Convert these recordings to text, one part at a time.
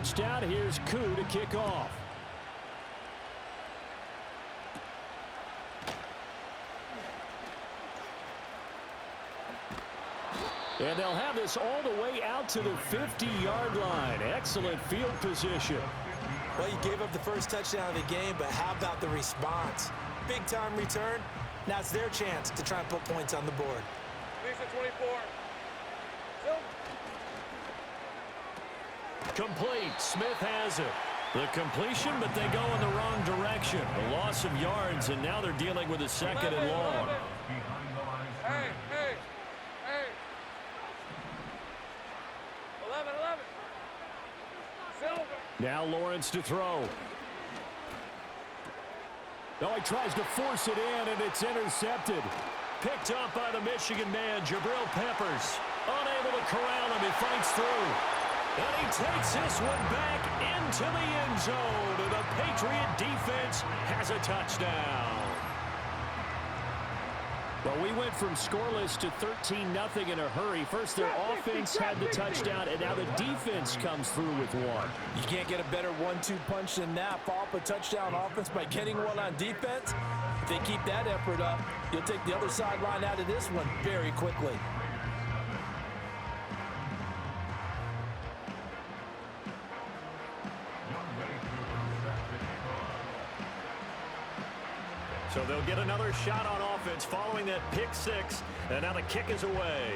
touchdown. Here's Koo to kick off. And they'll have this all the way out to the 50-yard line. Excellent field position. Well, you gave up the first touchdown of the game, but how about the response? Big-time return. Now it's their chance to try and put points on the board. Lisa 24. Complete. Smith has it. The completion, but they go in the wrong direction. A loss of yards, and now they're dealing with a second and long. Hey, hey, hey. 11. Silver. Now Lawrence to throw. Oh, he tries to force it in, and it's intercepted. Picked up by the Michigan man, Jabril Peppers. Unable to corral him. He fights through. And he takes this one back into the end zone. And the Patriot defense has a touchdown. Well, we went from scoreless to 13-0 in a hurry. First, their offense had the touchdown, and now the defense comes through with one. You can't get a better 1-2 punch than that. Follow up a touchdown offense by getting one on defense. If they keep that effort up, you'll take the other sideline out of this one very quickly. So they'll get another shot on offense following that pick six, and now the kick is away.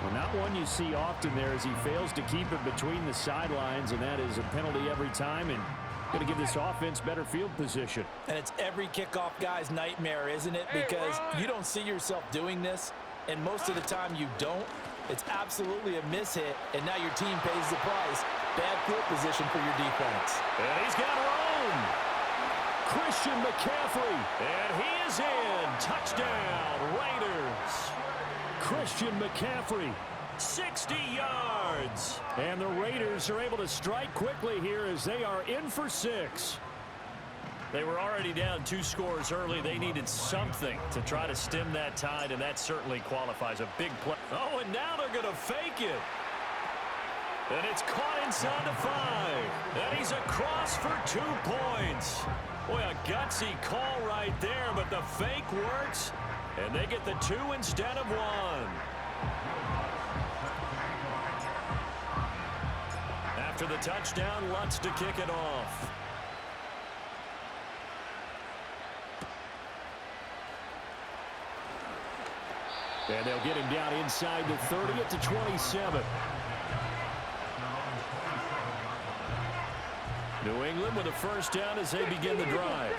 Well, not one you see often there as he fails to keep it between the sidelines, and that is a penalty every time, and going to give this offense better field position. And it's every kickoff guy's nightmare, isn't it? Because you don't see yourself doing this, and most of the time you don't. It's absolutely a mishit, and now your team pays the price. Bad field position for your defense. And he's got room. Christian McCaffrey, and he is in. Touchdown, Raiders. Christian McCaffrey, 60 yards. And the Raiders are able to strike quickly here as they are in for 6. They were already down 2 scores early. They needed something to try to stem that tide, and that certainly qualifies a big play. Oh, and now they're going to fake it. And it's caught inside the 5. And he's across for 2 points. Boy, a gutsy call right there, but the fake works, and they get the 2 instead of 1. After the touchdown, Lutz to kick it off. And they'll get him down inside the 30 at the 27. New England with a first down as they begin the drive.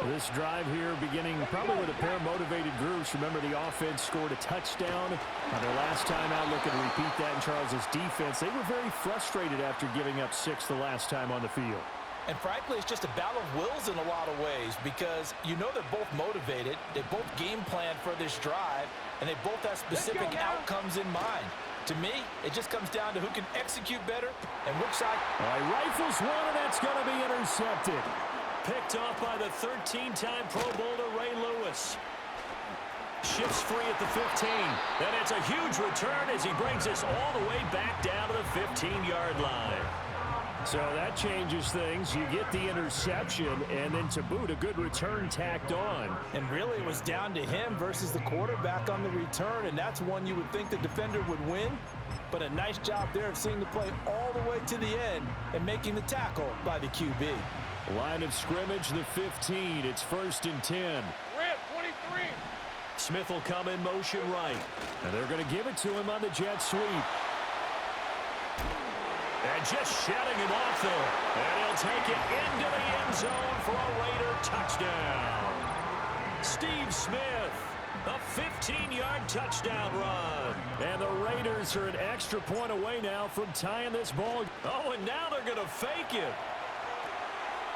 This drive here beginning probably with a pair of motivated groups. Remember, the offense scored a touchdown on their last time out. Looking to repeat that in Charles's defense. They were very frustrated after giving up 6 the last time on the field. And frankly, it's just a battle of wills in a lot of ways because you know they're both motivated. They both game plan for this drive, and they both have specific outcomes in mind. To me, it just comes down to who can execute better and which side. All right, rifles one, and that's going to be intercepted. Picked off by the 13-time Pro Bowler Ray Lewis. Shifts free at the 15. And it's a huge return as he brings us all the way back down to the 15-yard line. So that changes things. You get the interception, and then to boot, a good return tacked on. And really, it was down to him versus the quarterback on the return, and that's one you would think the defender would win. But a nice job there of seeing the play all the way to the end and making the tackle by the QB. Line of scrimmage, the 15. It's 1st and 10. Rip, 23. Smith will come in motion right. And they're going to give it to him on the jet sweep. And just shutting him off there. And he'll take it into the end zone for a Raider touchdown. Steve Smith, a 15-yard touchdown run. And the Raiders are an extra point away now from tying this ball. Oh, and now they're going to fake it.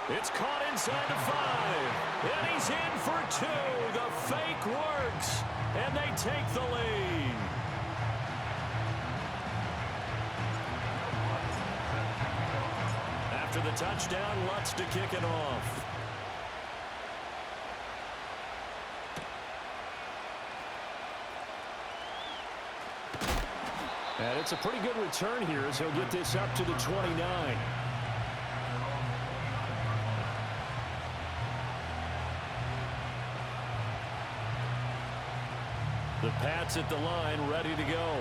It's caught inside the 5. And he's in for 2. The fake works. And they take the lead. After the touchdown, Lutz to kick it off. And it's a pretty good return here as he'll get this up to the 29. The Pats at the line, ready to go.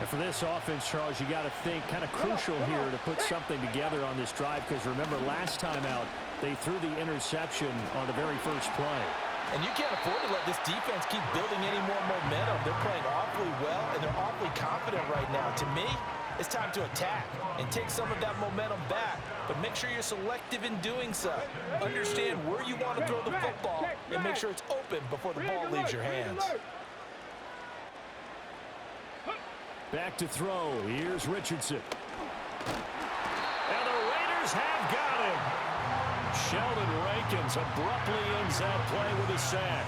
And for this offense, Charles, you got to think kind of crucial here to put something together on this drive, because remember last time out they threw the interception on the very first play. And you can't afford to let this defense keep building any more momentum. They're playing awfully well, and they're awfully confident right now. To me, it's time to attack and take some of that momentum back. But make sure you're selective in doing so. Understand where you want to throw the football and make sure it's open before the ball leaves your hands. Back to throw. Here's Richardson. And the Raiders have got him. Sheldon Rankins abruptly ends that play with a sack.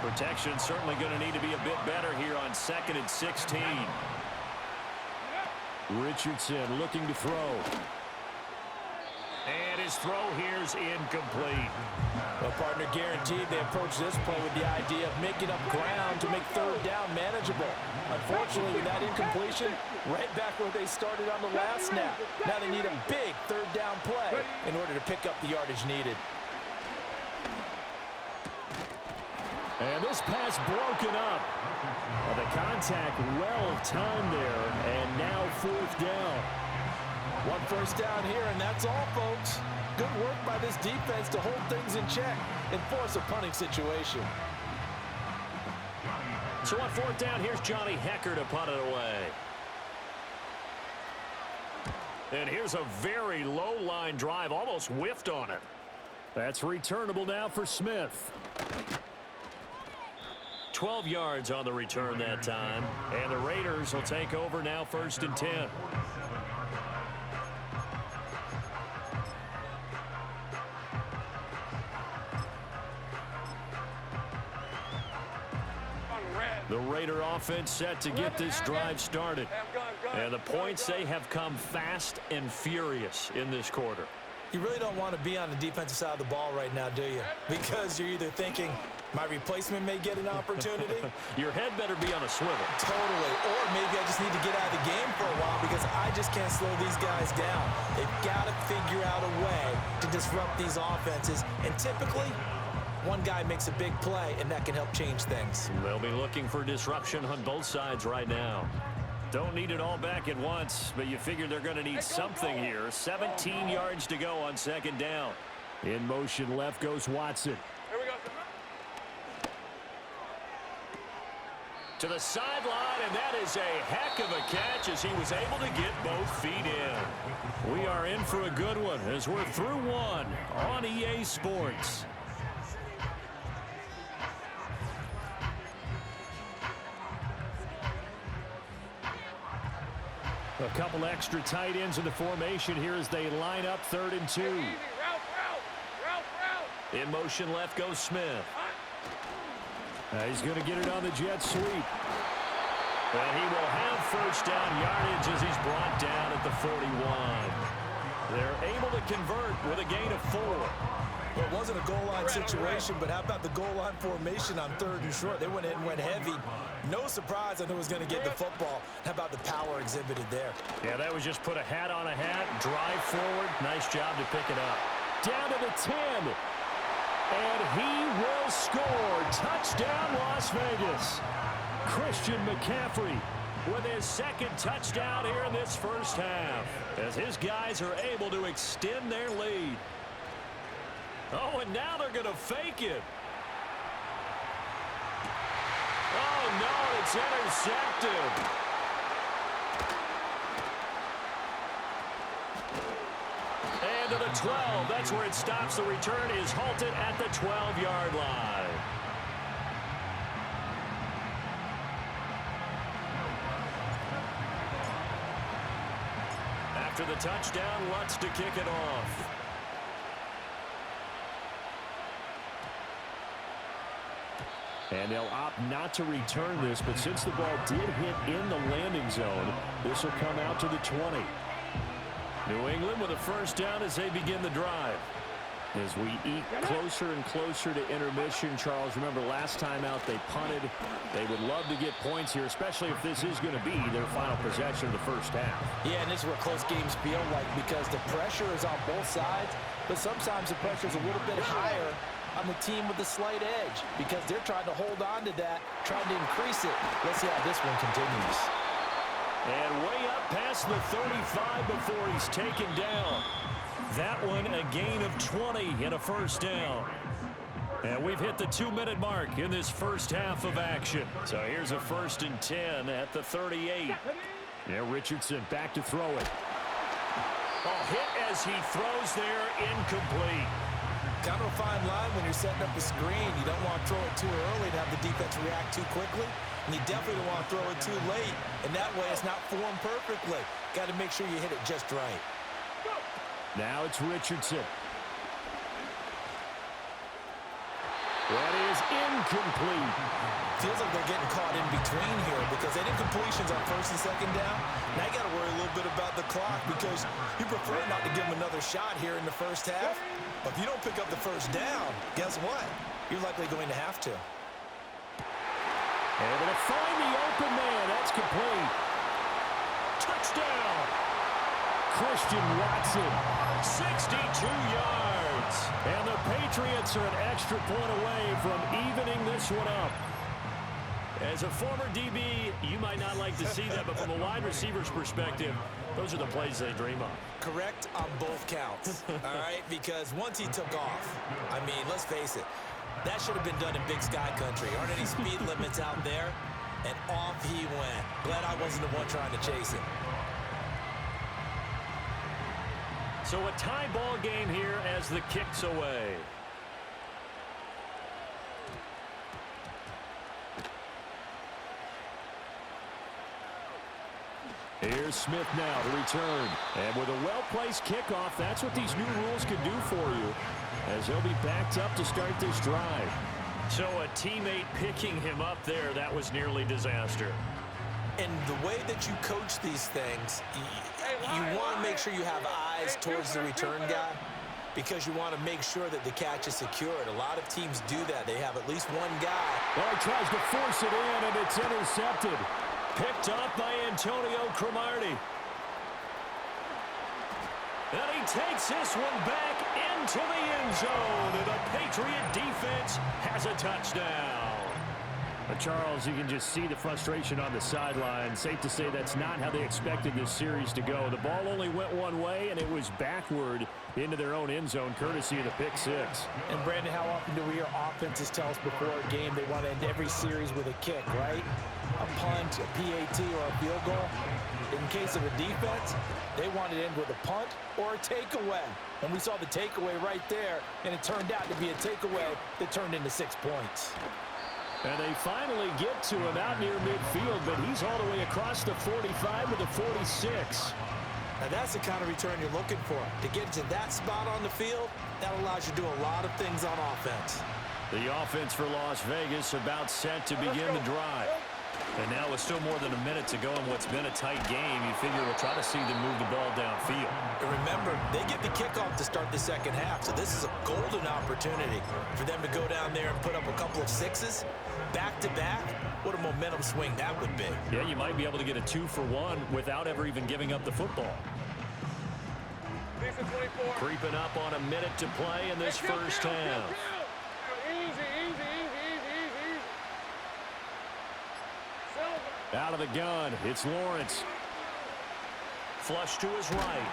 Protection certainly going to need to be a bit better here on 2nd and 16. Richardson looking to throw. And his throw here's incomplete. Well, partner, guaranteed they approach this play with the idea of making up ground to make 3rd down manageable. Unfortunately, with that incompletion, right back where they started on the last snap. Now they need a big 3rd down play in order to pick up the yardage needed. And this pass broken up. Well, the contact well timed there, and now 4th down. 1 first down here, and that's all, folks. Good work by this defense to hold things in check and force a punting situation. So on 4th down, here's Johnny Hecker to punt it away. And here's a very low line drive, almost whiffed on it. That's returnable now for Smith. 12 yards on the return that time. And the Raiders will take over now 1st and 10. The Raider offense set to get this drive started. And the points, they have come fast and furious in this quarter. You really don't want to be on the defensive side of the ball right now, do you? Because you're either thinking, my replacement may get an opportunity. Your head better be on a swivel. Totally. Or maybe I just need to get out of the game for a while because I just can't slow these guys down. They've got to figure out a way to disrupt these offenses. And typically, one guy makes a big play, and that can help change things. They'll be looking for disruption on both sides right now. Don't need it all back at once, but you figure they're going to need something here. 17 yards to go on 2nd down. In motion left goes Watson. Here we go. To the sideline, and that is a heck of a catch as he was able to get both feet in. We are in for a good one as we're through one on EA Sports. A couple extra tight ends in the formation here as they line up 3rd and 2. Route. In motion left goes Smith. He's going to get it on the jet sweep. And he will have 1st down yardage as he's brought down at the 41. They're able to convert with a gain of 4. Well, it wasn't a goal line situation, but how about the goal line formation on 3rd and short? They went in and went heavy. No surprise on who was going to get the football. How about the power exhibited there? Yeah, that was just put a hat on a hat, drive forward. Nice job to pick it up. Down to the 10. And he will score. Touchdown, Las Vegas. Christian McCaffrey with his 2nd touchdown here in this first half as his guys are able to extend their lead. Oh, and now they're going to fake it. Oh, no, it's intercepted. And to the 12. That's where it stops. The return is halted at the 12-yard line. After the touchdown, Lutz to kick it off. And they'll opt not to return this, but since the ball did hit in the landing zone, this will come out to the 20. New England with a 1st down as they begin the drive. As we eke closer and closer to intermission, Charles, remember last time out they punted. They would love to get points here, especially if this is going to be their final possession of the first half. Yeah, and this is what close games feel like because the pressure is on both sides, but sometimes the pressure is a little bit higher on the team with the slight edge because they're trying to hold on to that, trying to increase it. Let's see how this one continues. And way up past the 35 before he's taken down. That one a gain of 20 and a first down. And we've hit the 2-minute mark in this first half of action. So here's a 1st and 10 at the 38. Yeah, Richardson back to throw it. Oh, hit as he throws there, incomplete. Kind of a fine line when you're setting up a screen. You don't want to throw it too early to have the defense react too quickly. And you definitely don't want to throw it too late. And that way it's not formed perfectly. Got to make sure you hit it just right. Now it's Richardson. That is incomplete. Feels like they're getting caught in between here because any completions on 1st and 2nd down, now you got to worry a little bit about the clock because you prefer not to give them another shot here in the first half. But if you don't pick up the first down, guess what? You're likely going to have to. Able to find the open man. That's complete. Touchdown. Christian Watson, 62 yards. And the Patriots are an extra point away from evening this one up. As a former DB, you might not like to see that, but from a wide receiver's perspective, those are the plays they dream of. Correct on both counts, all right? Because once he took off, I mean, let's face it, that should have been done in Big Sky Country. Aren't any speed limits out there? And off he went. Glad I wasn't the one trying to chase him. So a tie ball game here as the kick's away. Here's Smith now to return. And with a well-placed kickoff, that's what these new rules can do for you, as he'll be backed up to start this drive. So a teammate picking him up there, that was nearly disaster. And the way that you coach these things, you want to make sure you have eyes towards the return guy because you want to make sure that the catch is secured. A lot of teams do that. They have at least one guy. Well, he tries to force it in, and it's intercepted. Picked up by Antonio Cromartie. And he takes this one back into the end zone, and the Patriot defense has a touchdown. But Charles, you can just see the frustration on the sideline. Safe to say that's not how they expected this series to go. The ball only went one way, and it was backward into their own end zone, courtesy of the pick six. And, Brandon, how often do we hear offenses tell us before a game they want to end every series with a kick, right? A punt, a PAT, or a field goal. In case of a defense, they want to end with a punt or a takeaway. And we saw the takeaway right there, and it turned out to be a takeaway that turned into 6 points. And they finally get to him out near midfield, but he's all the way across the 45 to the 46. Now that's the kind of return you're looking for. To get to that spot on the field, that allows you to do a lot of things on offense. The offense for Las Vegas about set to begin the drive. And now with still more than a minute to go in what's been a tight game, you figure we'll try to see them move the ball downfield. And remember, they get the kickoff to start the second half, so this is a golden opportunity for them to go down there and put up a couple of sixes back-to-back. What a momentum swing that would be. Yeah, you might be able to get a 2-for-1 without ever even giving up the football. Creeping up on a minute to play in this first half. Out of the gun, it's Lawrence. Flush to his right.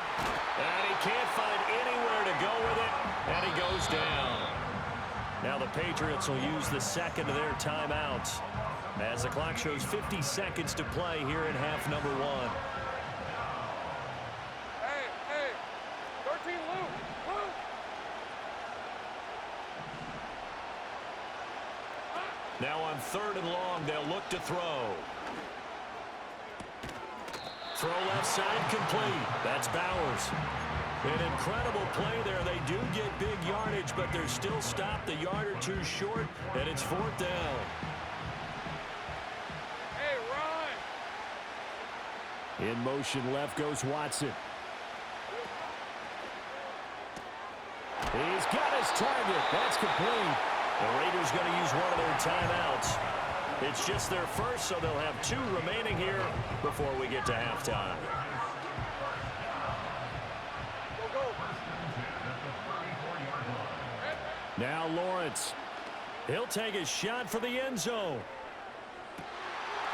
And he can't find anywhere to go with it, and he goes down. Now the Patriots will use the second of their timeouts as the clock shows 50 seconds to play here in half number one. Hey, 13 Luke. Now on 3rd and long, they'll look to throw. Throw left side complete. That's Bowers. An incredible play there. They do get big yardage, but they're still stopped a yard or two short, and it's 4th down. Hey, run. In motion left goes Watson. He's got his target. That's complete. The Raiders going to use one of their timeouts. It's just their first, so they'll have 2 remaining here before we get to halftime. Now Lawrence. He'll take a shot for the end zone.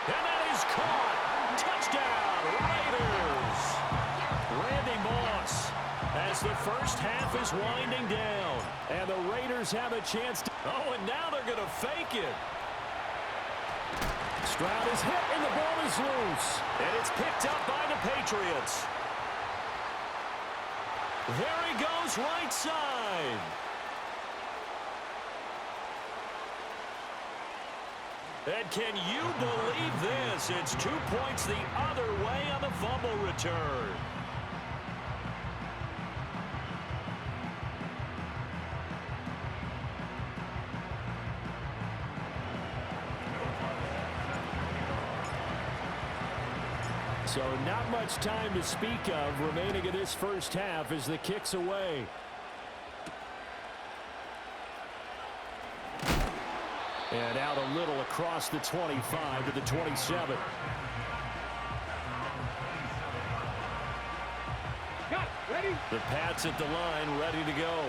And that is caught. Touchdown, Raiders. Randy Moss as the first half is winding down. And the Raiders have a chance to... Oh, and now they're going to fake it. Stroud is hit and the ball is loose. And it's picked up by the Patriots. There he goes, right side. And can you believe this? It's 2 points the other way on the fumble return. So not much time to speak of remaining in this first half as the kick's away. And out a little across the 25 to the 27. The Pats at the line, ready to go.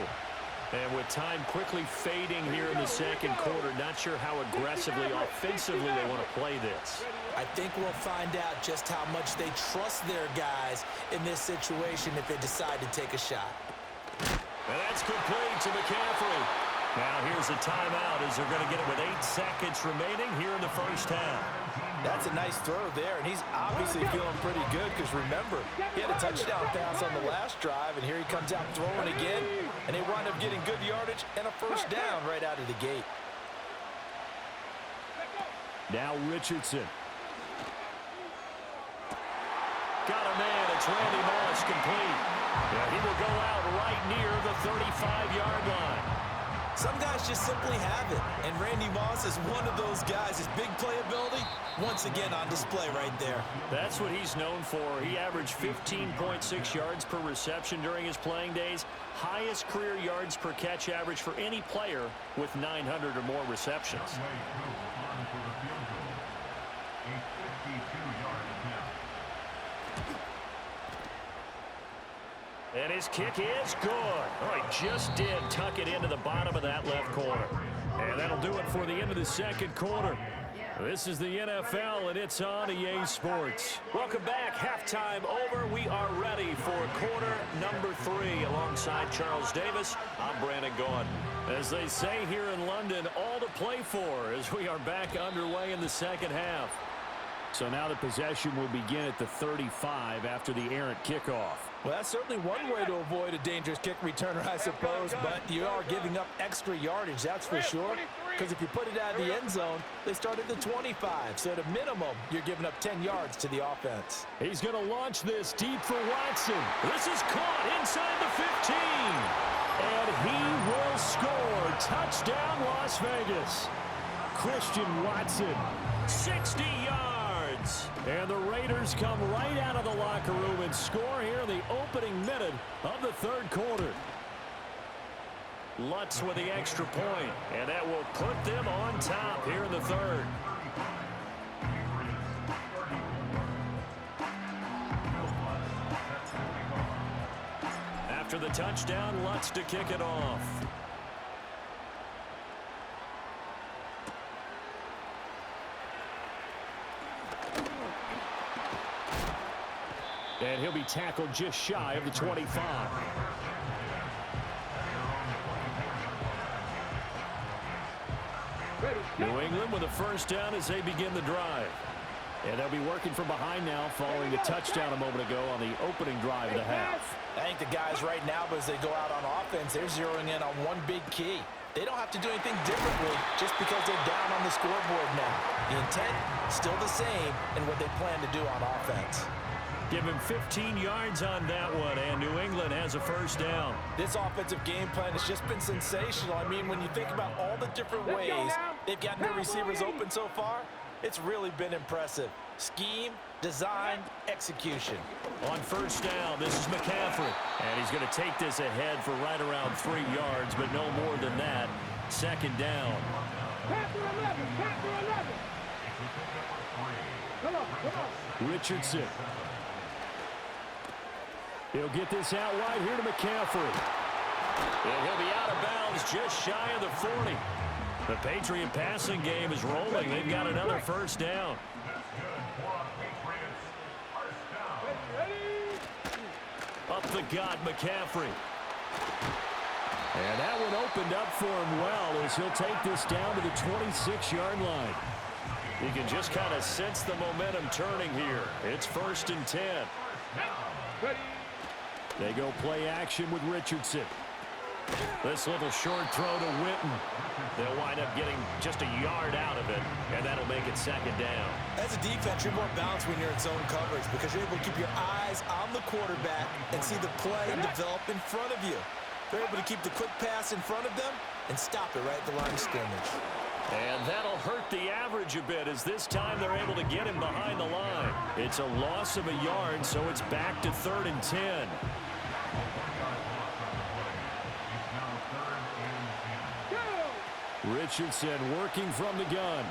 And with time quickly fading here in the second quarter, not sure how aggressively, offensively they want to play this. I think we'll find out just how much they trust their guys in this situation if they decide to take a shot. And that's complete to McCaffrey. Now here's a timeout as they're going to get it with 8 seconds remaining here in the first half. That's a nice throw there, and he's obviously feeling pretty good because, remember, he had a touchdown pass on the last drive, and here he comes out throwing again, and they wind up getting good yardage and a first down right out of the gate. Now Richardson. Got a man. It's Randy Moss complete. Yeah, he will go out right near the 35-yard line. Some guys just simply have it, and Randy Moss is one of those guys. His big playability, once again on display right there. That's what he's known for. He averaged 15.6 yards per reception during his playing days. Highest career yards per catch average for any player with 900 or more receptions. And his kick is good. Oh, he just did tuck it into the bottom of that left corner. And that'll do it for the end of the second quarter. This is the NFL, and it's on EA Sports. Welcome back. Halftime over. We are ready for quarter number 3. Alongside Charles Davis, I'm Brandon Gaughan. As they say here in London, all to play for as we are back underway in the second half. So now the possession will begin at the 35 after the errant kickoff. Well, that's certainly one way to avoid a dangerous kick returner, I suppose, but you are giving up extra yardage, that's for sure, because if you put it out of the end zone, they start at the 25, so at a minimum, you're giving up 10 yards to the offense. He's going to launch this deep for Watson. This is caught inside the 15, and he will score. Touchdown, Las Vegas. Christian Watson, 60 yards. And the Raiders come right out of the locker room and score here in the opening minute of the third quarter. Lutz with the extra point, and that will put them on top here in the third. After the touchdown, Lutz to kick it off. And he'll be tackled just shy of the 25. New England with a first down as they begin the drive. And they'll be working from behind now following the touchdown a moment ago on the opening drive of the half. I think the guys right now, as they go out on offense, they're zeroing in on one big key. They don't have to do anything differently just because they're down on the scoreboard now. The intent, still the same in what they plan to do on offense. Give him 15 yards on that one, and New England has a first down. This offensive game plan has just been sensational. I mean, when you think about all the different ways they've gotten their receivers open so far, it's really been impressive. Scheme, design, execution. On first down, this is McCaffrey. And he's going to take this ahead for right around 3 yards, but no more than that. Second down. Richardson. He'll get this out wide here to McCaffrey. And he'll be out of bounds just shy of the 40. The Patriot passing game is rolling. They've got another first down. Up the gut, McCaffrey. And that one opened up for him well as he'll take this down to the 26-yard line. You can just kind of sense the momentum turning here. It's 1st and 10. They go play action with Richardson. This little short throw to Witten. They'll wind up getting just a yard out of it, and that'll make it 2nd down. As a defense, you're more balanced when you're in zone coverage because you're able to keep your eyes on the quarterback and see the play develop in front of you. They're able to keep the quick pass in front of them and stop it right at the line of scrimmage. And that'll hurt the average a bit as this time they're able to get him behind the line. It's a loss of a yard, so it's back to 3rd and 10. Richardson working from the gun.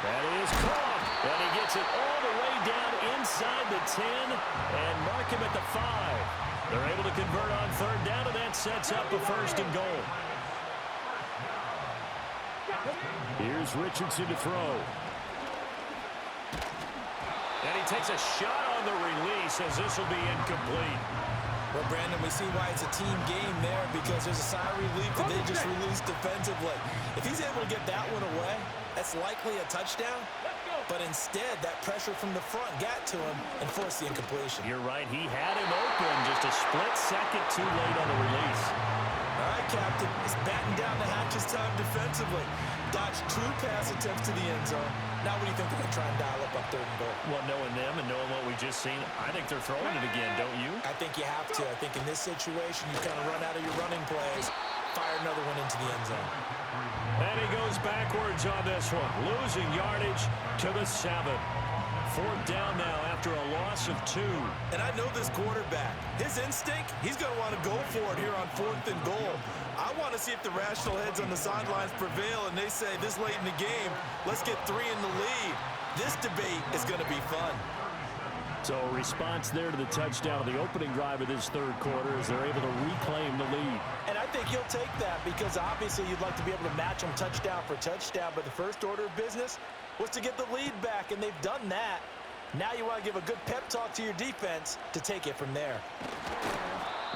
That is caught. And he gets it all the way down inside the 10 and mark him at the 5. They're able to convert on 3rd down, and that sets up a 1st and goal. Here's Richardson to throw. And he takes a shot on the release as this will be incomplete. Well, Brandon, we see why it's a team game there because there's a sigh of relief that they just released defensively. If he's able to get that one away, that's likely a touchdown. But instead, that pressure from the front got to him and forced the incompletion. You're right. He had him open just a split second too late on the release. All right, Captain. He's batting down the hatches time defensively. Dodged 2 pass attempts to the end zone. Now what do you think they're going to try and dial up on 3rd and goal? Well, knowing them and knowing what we just seen, I think they're throwing it again, don't you? I think you have to. I think in this situation, you kind of run out of your running plays, fire another one into the end zone. And he goes backwards on this one, losing yardage to the 7. 4th down now after a loss of 2. And I know this quarterback. His instinct, he's going to want to go for it here on 4th and goal. I want to see if the rational heads on the sidelines prevail and they say this late in the game, let's get 3 in the lead. This debate is going to be fun. So a response there to the touchdown of the opening drive of this 3rd quarter as they're able to reclaim the lead. And I think he'll take that because obviously you'd like to be able to match them touchdown for touchdown, but the first order of business was to get the lead back, and they've done that. Now you want to give a good pep talk to your defense to take it from there.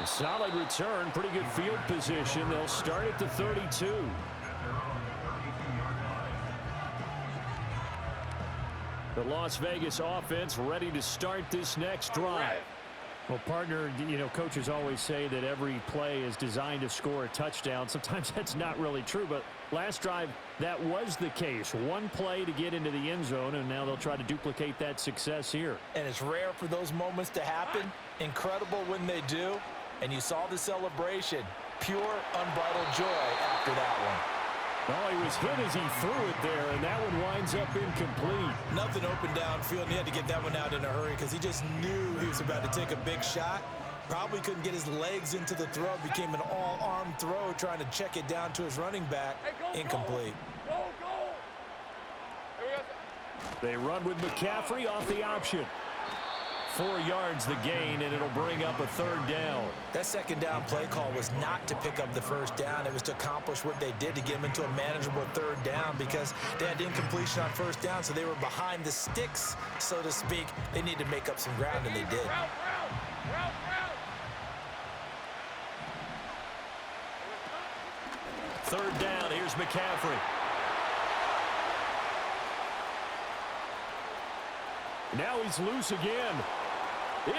A solid return, pretty good field position. They'll start at the 32. The Las Vegas offense ready to start this next drive. Well, partner, you know, coaches always say that every play is designed to score a touchdown. Sometimes that's not really true, but last drive, that was the case. One play to get into the end zone, and now they'll try to duplicate that success here. And it's rare for those moments to happen. Incredible when they do. And you saw the celebration. Pure, unbridled joy after that one. Oh, he was hit as he threw it there, and that one winds up incomplete. Nothing open downfield, and he had to get that one out in a hurry because he just knew he was about to take a big shot. Probably couldn't get his legs into the throw. Became an all-arm throw, trying to check it down to his running back. Incomplete. They run with McCaffrey off the option. 4 yards the gain, and it'll bring up a 3rd down. That 2nd down play call was not to pick up the 1st down. It was to accomplish what they did to get them into a manageable 3rd down because they had incompletion on 1st down, so they were behind the sticks, so to speak. They needed to make up some ground, and they did. Third down, here's McCaffrey. Now he's loose again.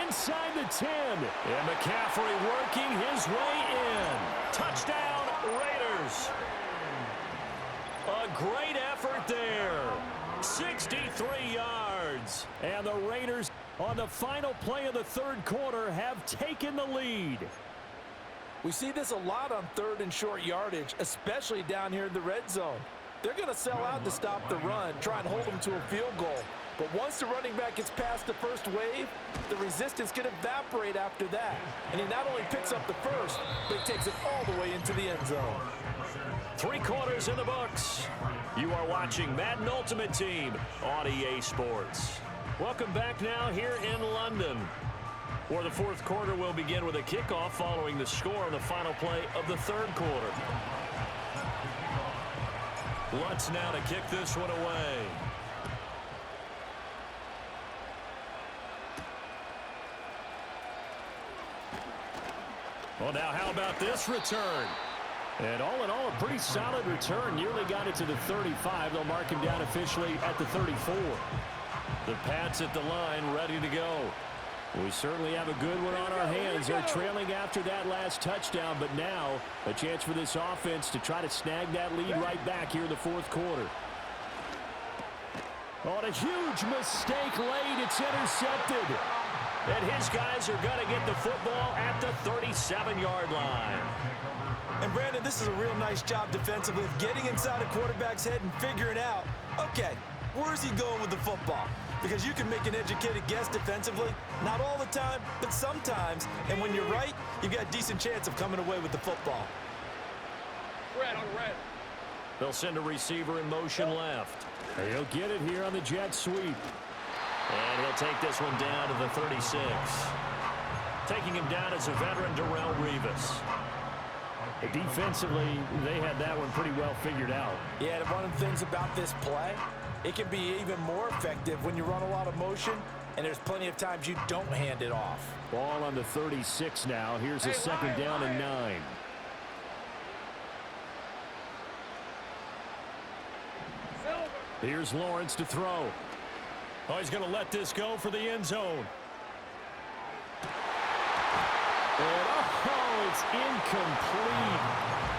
Inside the 10. And McCaffrey working his way in. Touchdown, Raiders. A great effort there. 63 yards. And the Raiders, on the final play of the 3rd quarter, have taken the lead. We see this a lot on 3rd and short yardage, especially down here in the red zone. they're going to sell out to stop the run, try and hold them to a field goal. But once the running back gets past the first wave, the resistance can evaporate after that. And he not only picks up the first, but he takes it all the way into the end zone. 3 quarters in the books. You are watching Madden Ultimate Team on EA Sports. Welcome back now here in London, where the 4th quarter will begin with a kickoff following the score on the final play of the 3rd quarter. Lutz now to kick this one away. Well, now how about this return? And all in all, a pretty solid return. Nearly got it to the 35. They'll mark him down officially at the 34. The Pats at the line, ready to go. We certainly have a good one on our hands. They're trailing after that last touchdown, but now a chance for this offense to try to snag that lead right back here in the 4th quarter. On a huge mistake late, it's intercepted. And his guys are going to get the football at the 37-yard line. And Brandon, this is a real nice job defensively of getting inside a quarterback's head and figuring out, okay, where's he going with the football? Because you can make an educated guess defensively, not all the time, but sometimes. And when you're right, you've got a decent chance of coming away with the football. Red on red. They'll send a receiver in motion left. He'll get it here on the jet sweep. And he'll take this one down to the 36. Taking him down is a veteran, Darrelle Revis. Defensively, they had that one pretty well figured out. Yeah, one of the things about this play, it can be even more effective when you run a lot of motion, and there's plenty of times you don't hand it off. Ball on the 36 now. Here's a 2nd down and 9. Here's Lawrence to throw. Oh, he's going to let this go for the end zone. And, oh, it's incomplete.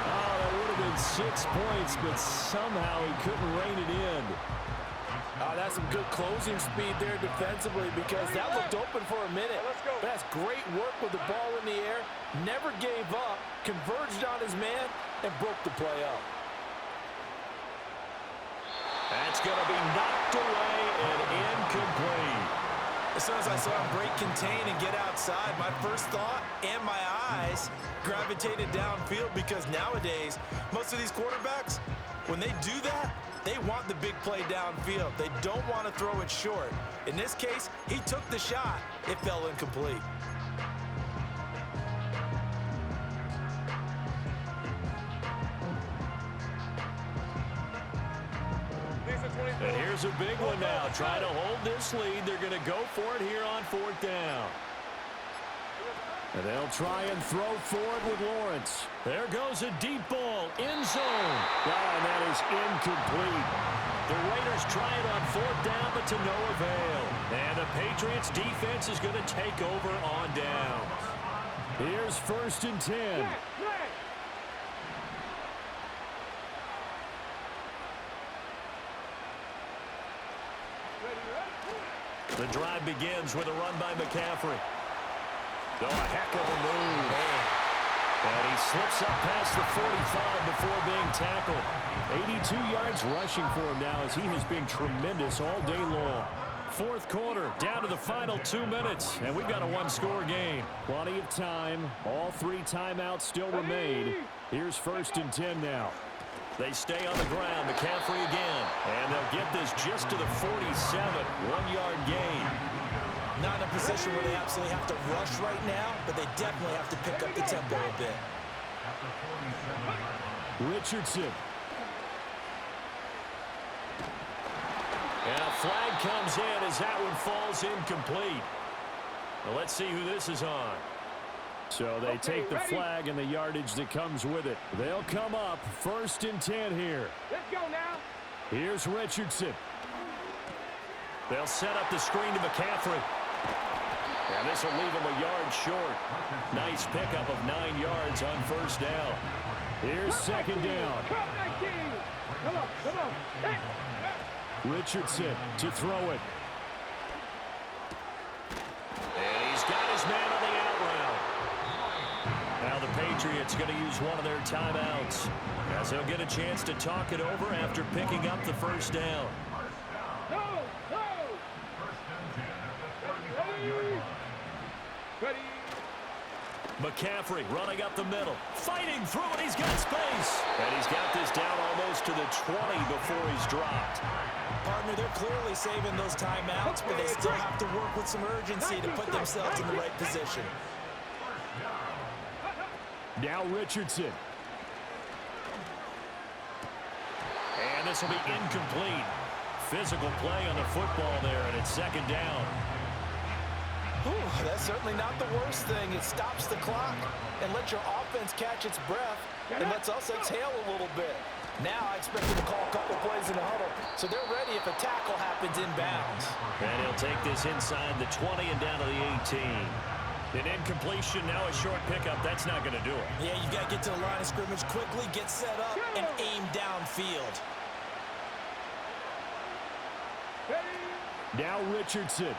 Oh, that would have been 6 points, but somehow he couldn't rein it in. Oh, that's some good closing speed there defensively because that looked open for a minute. That's great work with the ball in the air. Never gave up, converged on his man, and broke the play up. That's going to be knocked away and incomplete. As soon as I saw him break contain and get outside, my first thought and my eyes gravitated downfield because nowadays, most of these quarterbacks, when they do that, they want the big play downfield. They don't want to throw it short. In this case, he took the shot. It fell incomplete. And here's a big one now. Trying to hold this lead. They're going to go for it here on 4th down. And they'll try and throw forward with Lawrence. There goes a deep ball. End zone. Oh, and that is incomplete. The Raiders try it on 4th down, but to no avail. And the Patriots defense is going to take over on downs. Here's 1st and 10. The drive begins with a run by McCaffrey. Oh, a heck of a move. And he slips up past the 45 before being tackled. 82 yards rushing for him now as he has been tremendous all day long. 4th quarter, down to the final 2 minutes, and we've got a 1-score game. Plenty of time. All 3 timeouts still remain. Here's 1st and 10 now. They stay on the ground. McCaffrey again. And they'll get this just to the 47. 1-yard gain. Not in a position where they absolutely have to rush right now, but they definitely have to pick up the tempo a bit. Richardson. And a flag comes in as that one falls incomplete. Now let's see who this is on. So they take the flag and the yardage that comes with it. They'll come up 1st and 10 here. Let's go now. Here's Richardson. They'll set up the screen to McCaffrey. And this will leave him a yard short. Nice pickup of 9 yards on 1st down. Here's 2nd down. Come on. Hey. Richardson to throw it. And he's got his man on the out route. Now the Patriots going to use one of their timeouts, as they'll get a chance to talk it over after picking up the first down. Go! Go! Ready! Ready! McCaffrey running up the middle, fighting through it. He's got space. And he's got this down almost to the 20 before he's dropped. Partner, they're clearly saving those timeouts, but they still have to work with some urgency to put themselves in the right position. Now Richardson. And this will be incomplete. Physical play on the football there, and it's second down. Whew, that's certainly not the worst thing. It stops the clock and lets your offense catch its breath and lets us exhale a little bit. Now I expect them to call a couple plays in the huddle, so they're ready if a tackle happens inbounds. And he'll take this inside the 20 and down to the 18. An incompletion, now a short pickup. That's not going to do it. Yeah, you've got to get to the line of scrimmage quickly, get set up, and aim downfield. Now Richardson.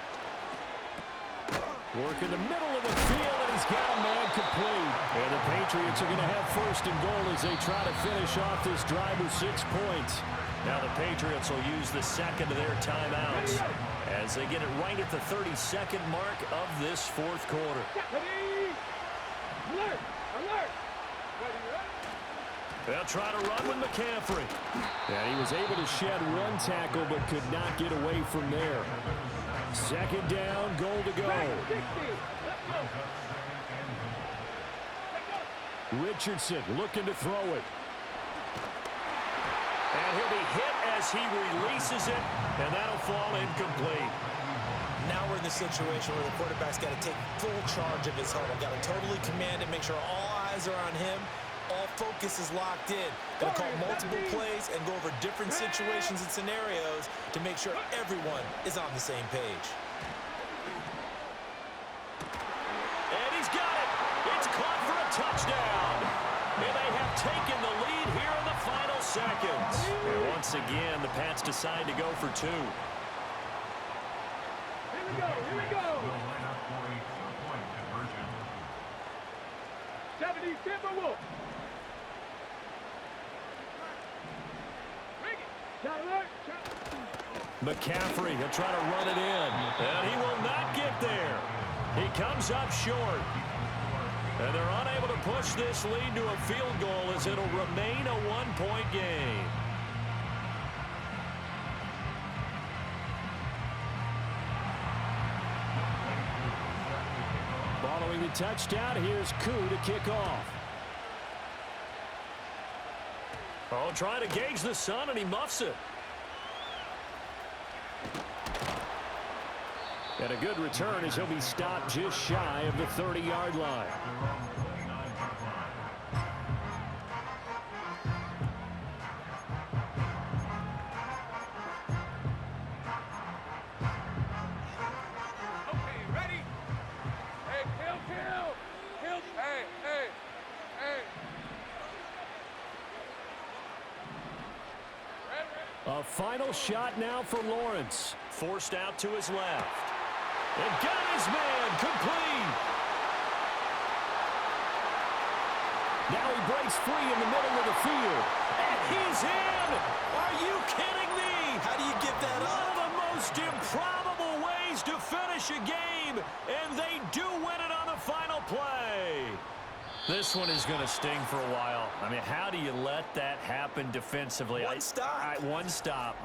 Work in the middle of the field, and he's got a man complete. And the Patriots are going to have first and goal as they try to finish off this drive with 6 points. Now the Patriots will use the second of their timeouts as they get it right at the 32nd mark of this fourth quarter. Ready! Alert! Alert! They'll try to run with McCaffrey. And he was able to shed one tackle but could not get away from there. Second down, goal to go. Richardson looking to throw it. And he'll be hit as he releases it, and that'll fall incomplete. Now we're in the situation where the quarterback's got to take full charge of his huddle. Got to totally command it, make sure all eyes are on him. All focus is locked in. Going to call multiple plays and go over different situations and scenarios to make sure everyone is on the same page. And he's got it. It's caught for a touchdown. And they have taken the lead here in the final seconds. And once again, the Pats decide to go for 2. Here we go! Here we go! 70 Timberwolves! McCaffrey, he'll try to run it in. And he will not get there. He comes up short. And they're unable to push this lead to a field goal as it'll remain a 1-point game. Following the touchdown, here's Koo to kick off. Oh, trying to gauge the sun, and he muffs it. And a good return as he'll be stopped just shy of the 30-yard line. Okay, ready? Hey, kill! Hey! A final shot now for Lawrence. Forced out to his left. And got his man complete. Now he breaks free in the middle of the field. And he's in! Are you kidding me? How do you give that One up? of the most improbable ways to finish a game, and they do win it on the final play. This one is going to sting for a while. I mean, how do you let that happen defensively? One stop. One stop.